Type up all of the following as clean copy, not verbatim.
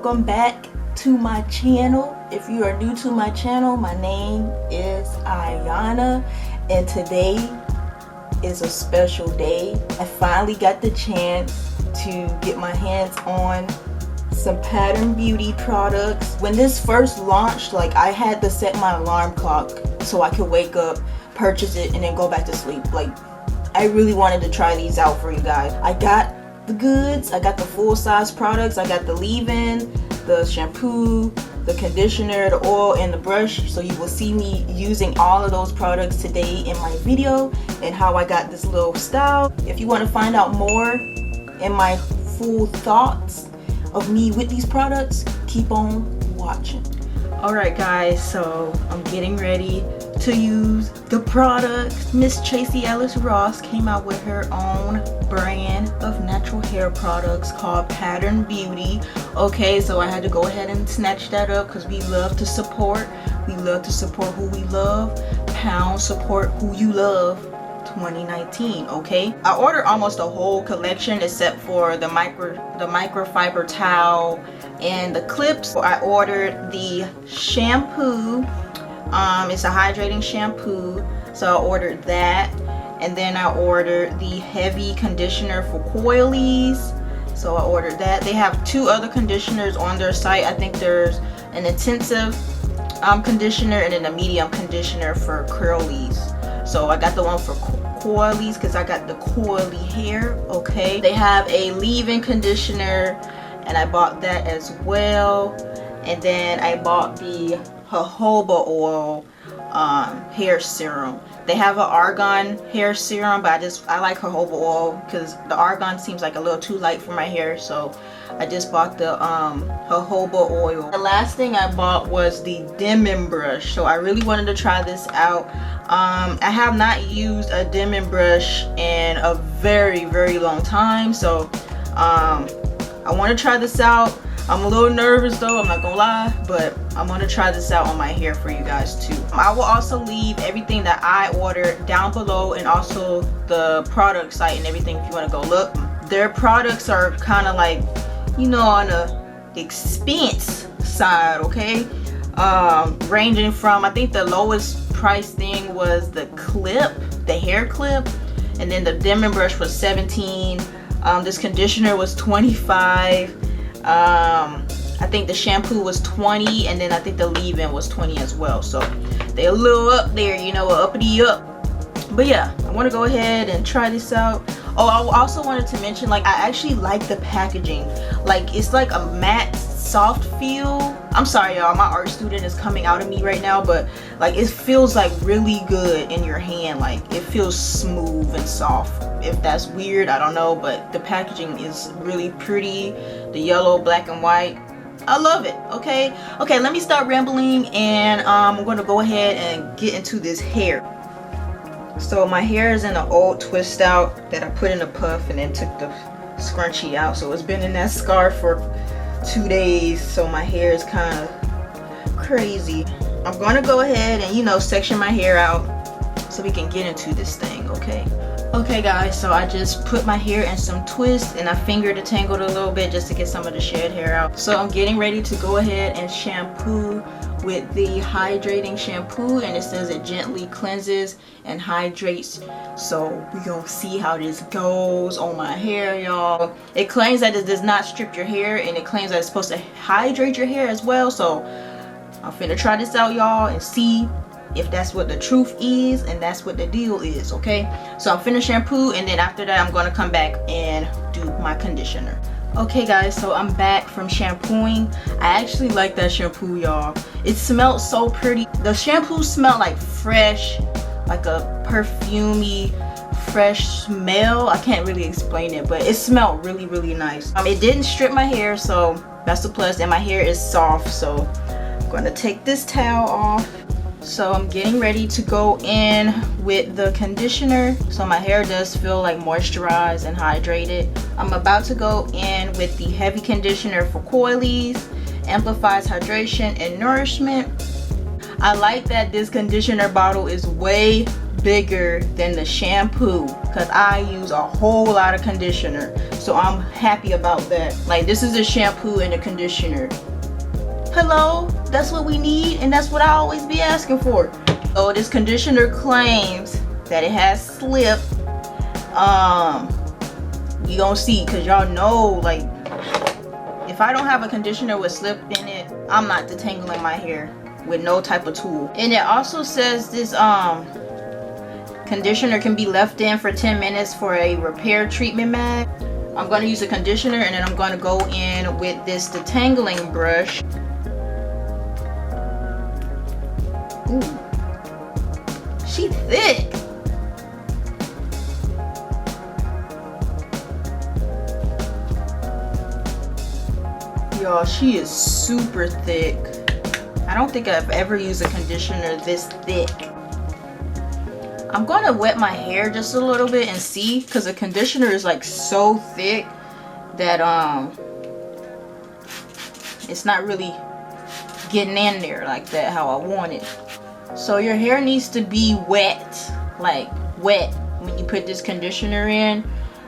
welcome back to my channel. If you are new to my channel, my name is Iyana, and today is a special day. I finally got the chance to get my hands on some Pattern Beauty products. When this first launched, like, I had to set my alarm clock so I could wake up, purchase it, and then go back to sleep. Like, I really wanted to try these out for you guys. I got the goods, I got the full size products, I got the leave-in, the shampoo, the conditioner, the oil, and the brush. So you will see me using all of those products today in my video and how I got this little style. If you want to find out more in my full thoughts of me with these products, keep on watching. Alright guys, so I'm getting ready to use the products. Miss Tracee Ellis Ross came out with her own brand of natural hair products called Pattern Beauty. Okay, so I had to go ahead and snatch that up because we love to support. We love to support who we love. Pound support who you love 2019. Okay, I ordered almost a whole collection except for the microfiber towel and the clips. I ordered the shampoo. It's a hydrating shampoo, so I ordered that, and then I ordered the heavy conditioner for coilies, so I ordered that. They have two other conditioners on their site. I think there's an intensive conditioner and then a medium conditioner for curlies. So I got the one for coilies because I got the coily hair. Okay, they have a leave-in conditioner and I bought that as well, and then I bought the jojoba oil hair serum. They have an argan hair serum, but I like jojoba oil because the argan seems like a little too light for my hair, so I just bought the jojoba oil. The last thing I bought was the dimming brush, so I really wanted to try this out. I have not used a dimming brush in a very long time, so I want to try this out. I'm a little nervous though, I'm not gonna lie, but I'm gonna try this out on my hair for you guys too. I will also leave everything that I ordered down below, and also the product site and everything if you want to go look. Their products are kind of like, you know, on the expense side, okay? Ranging from, I think the lowest price thing was the clip, the hair clip, and then the dimming brush was $17. This conditioner was $25. I think the shampoo was $20, and then I think the leave-in was $20 as well. So they're a little up there, you know, uppity up. But yeah, I want to go ahead and try this out. Oh, I also wanted to mention, like, I actually like the packaging. Like, it's like a matte soft feel. I'm sorry y'all, my art student is coming out of me right now, but like, it feels like really good in your hand. Like, it feels smooth and soft. If that's weird, I don't know, but the packaging is really pretty. The yellow, black, and white, I love it. Okay, let me stop rambling, and I'm gonna go ahead and get into this hair. So my hair is in an old twist out that I put in a puff and then took the scrunchie out, so it's been in that scarf for 2 days, so my hair is kind of crazy. I'm gonna go ahead and, you know, section my hair out so we can get into this thing. Okay guys, so I just put my hair in some twists and I finger detangled a little bit just to get some of the shed hair out. So I'm getting ready to go ahead and shampoo with the hydrating shampoo, and it says it gently cleanses and hydrates. So we're gonna see how this goes on my hair, y'all. It claims that it does not strip your hair, and it claims that it's supposed to hydrate your hair as well. So I'm finna try this out, y'all, and see if that's what the truth is and that's what the deal is. Okay, so I'm finna shampoo, and then after that I'm gonna come back and do my conditioner. Okay guys, so I'm back from shampooing. I actually like that shampoo, y'all. It smelled so pretty. The shampoo smelled like fresh, like a perfumey fresh smell. I can't really explain it, but it smelled really nice. It didn't strip my hair, so that's a plus, and my hair is soft, so I'm gonna take this towel off. So I'm getting ready to go in with the conditioner, so my hair does feel like moisturized and hydrated. I'm about to go in with the heavy conditioner for coilies. Amplifies hydration and nourishment. I like that this conditioner bottle is way bigger than the shampoo because I use a whole lot of conditioner, so I'm happy about that. Like, this is a shampoo and a conditioner. Hello, that's what we need, and that's what I always be asking for. So this conditioner claims that it has slip. We gonna see, because y'all know, like, if I don't have a conditioner with slip in it, I'm not detangling my hair with no type of tool. And it also says this conditioner can be left in for 10 minutes for a repair treatment mag. I'm going to use a conditioner, and then I'm going to go in with this detangling brush. Ooh, she thick. Y'all, she is super thick. I don't think I've ever used a conditioner this thick. I'm gonna wet my hair just a little bit and see, because the conditioner is like so thick that it's not really getting in there like that how I want it. So your hair needs to be wet, like wet, when you put this conditioner in.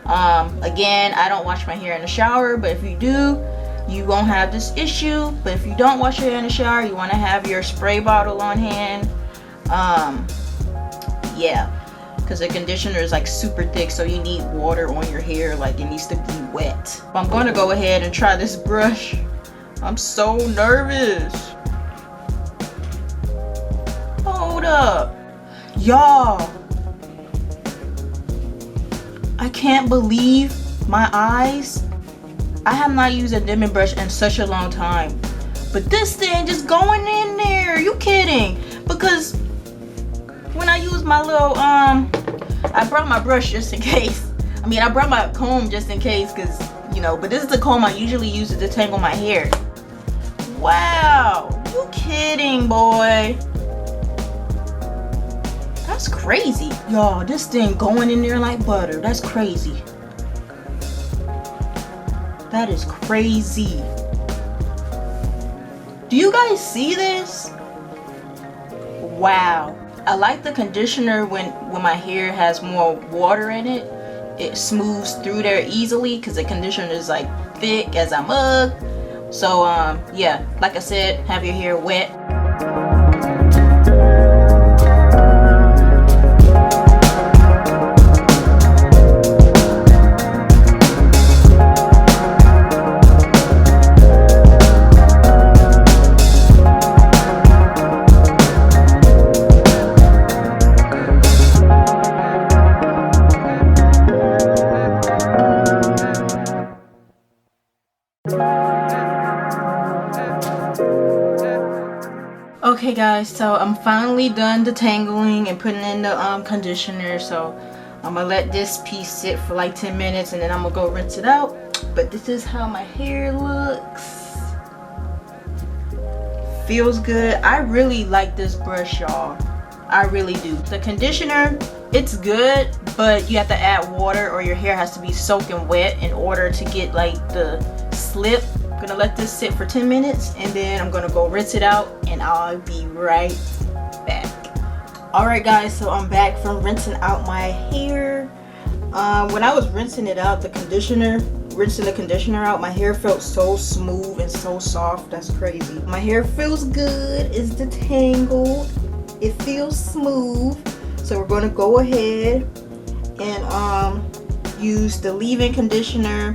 Again, I don't wash my hair in the shower, but if you do, you won't have this issue. But if you don't wash your hair in the shower, you want to have your spray bottle on hand. Yeah, because the conditioner is like super thick, so you need water on your hair. Like, it needs to be wet. But I'm going to go ahead and try this brush. I'm so nervous. Hold up, y'all, I can't believe my eyes. I have not used a dimming brush in such a long time, but this thing just going in there. You kidding? Because when I use my little I brought my brush just in case. I mean, I brought my comb just in case, because, you know, but this is the comb I usually use to detangle my hair. Wow, you kidding, boy? That's crazy. Y'all, this thing going in there like butter. That's crazy. That is crazy. Do you guys see this? Wow. I like the conditioner when my hair has more water in it. It smooths through there easily because the conditioner is like thick as a mug. So yeah, like I said, have your hair wet. Okay guys, so I'm finally done detangling and putting in the conditioner. So I'm gonna let this piece sit for like 10 minutes, and then I'm gonna go rinse it out. But this is how my hair looks. Feels good. I really like this brush, y'all. I really do. The conditioner, it's good, but you have to add water, or your hair has to be soaking wet in order to get like the slip. I'm gonna let this sit for 10 minutes, and then I'm gonna go rinse it out, and I'll be right back. Alright guys, so I'm back from rinsing out my hair. When I was rinsing it out, rinsing the conditioner out, my hair felt so smooth and so soft. That's crazy. My hair feels good. It's detangled. It feels smooth. So we're gonna go ahead and use the leave-in conditioner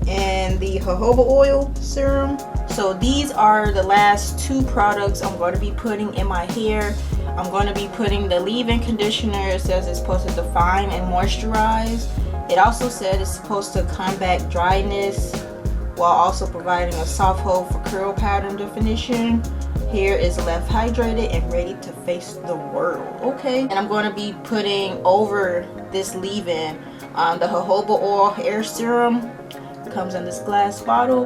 and the jojoba oil serum. So these are the last two products I'm going to be putting in my hair. I'm going to be putting the leave-in conditioner. It says it's supposed to define and moisturize. It also said it's supposed to combat dryness while also providing a soft hold for curl pattern definition. Hair is left hydrated and ready to face the world. Okay, and I'm going to be putting over this leave-in the jojoba oil hair serum. Comes in this glass bottle.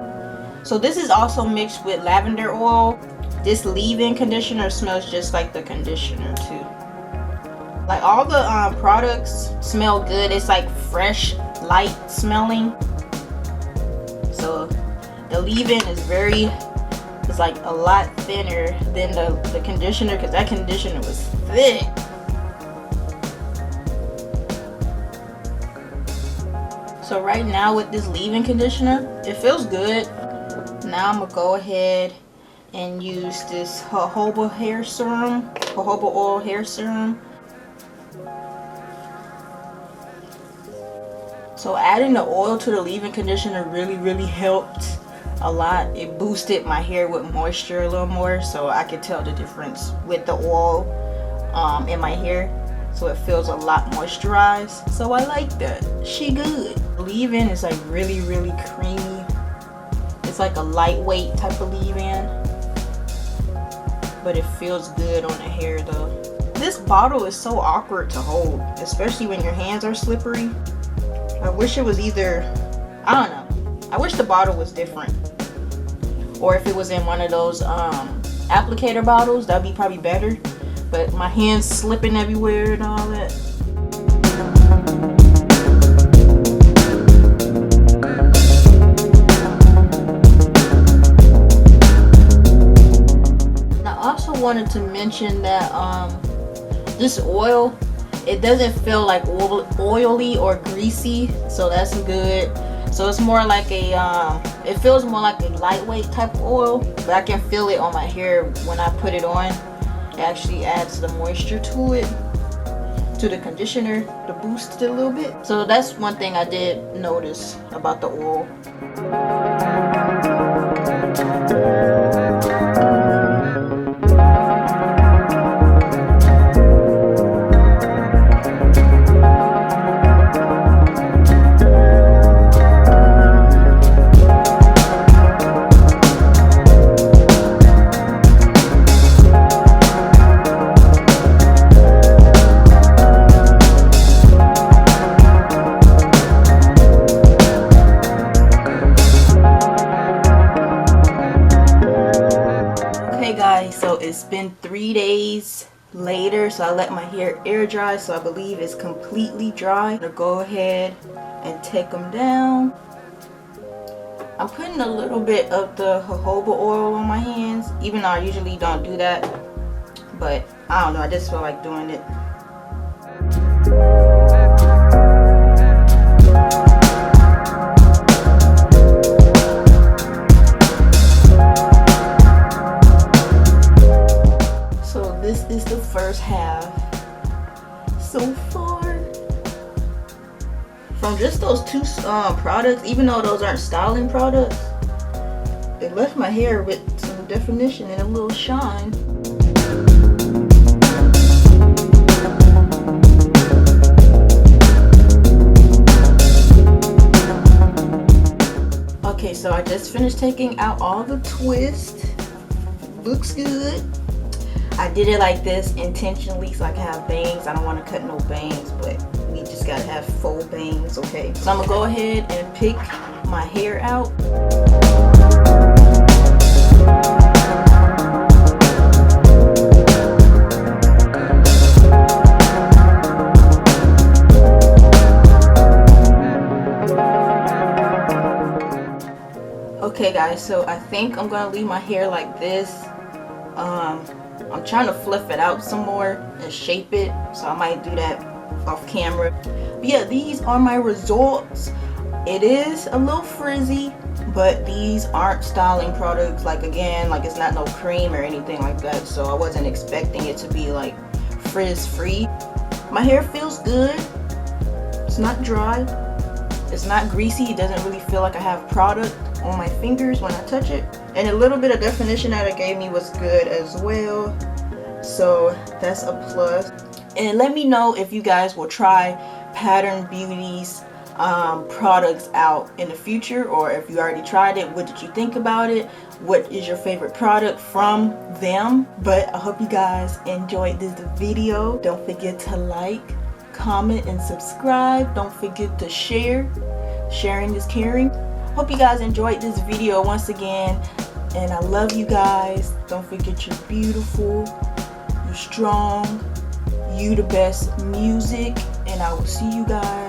So this is also mixed with lavender oil. This leave-in conditioner smells just like the conditioner too. Like, all the products smell good. It's like fresh, light smelling. So the leave-in is it's like a lot thinner than the conditioner, because that conditioner was thick. So right now with this leave-in conditioner, it feels good. Now I'm gonna go ahead and use this jojoba hair serum, jojoba oil hair serum. So adding the oil to the leave-in conditioner really helped a lot. It boosted my hair with moisture a little more, so I could tell the difference with the oil in my hair. So it feels a lot moisturized. So I like that. She good. Leave-in is like really creamy. It's like a lightweight type of leave-in, but it feels good on the hair though. This bottle is so awkward to hold, especially when your hands are slippery. I wish it was either, I don't know, I wish the bottle was different, or if it was in one of those applicator bottles, that'd be probably better. But my hands slipping everywhere and all that. I also wanted to mention that this oil, it doesn't feel like oily or greasy, so that's good. So it's more like a it feels more like a lightweight type of oil, but I can feel it on my hair when I put it on. It actually adds the moisture to it, to the conditioner, to boost it a little bit. So that's one thing I did notice about the oil. So it's been 3 days later, so I let my hair air dry, so I believe it's completely dry. I'm gonna go ahead and take them down. I'm putting a little bit of the jojoba oil on my hands, even though I usually don't do that, but I don't know, I just feel like doing it. This is the first half so far. From just those two products, even though those aren't styling products, it left my hair with some definition and a little shine. Okay, so I just finished taking out all the twists. Looks good. I did it like this intentionally so I can have bangs. I don't want to cut no bangs, but we just gotta have full bangs, okay? So I'm gonna go ahead and pick my hair out. Okay guys, so I think I'm gonna leave my hair like this. I'm trying to fluff it out some more and shape it, so I might do that off camera. But yeah, these are my results. It is a little frizzy, but these aren't styling products. Like again, like it's not no cream or anything like that, so I wasn't expecting it to be like frizz free. My hair feels good. It's not dry. It's not greasy. It doesn't really feel like I have product on my fingers when I touch it. And a little bit of definition that it gave me was good as well. So that's a plus. And let me know if you guys will try Pattern Beauty's products out in the future, or if you already tried it, what did you think about it? What is your favorite product from them? But I hope you guys enjoyed this video. Don't forget to like, comment, and subscribe. Don't forget to share. Sharing is caring. Hope you guys enjoyed this video once again, and I love you guys. Don't forget you're beautiful, you're strong, you the best music, and I will see you guys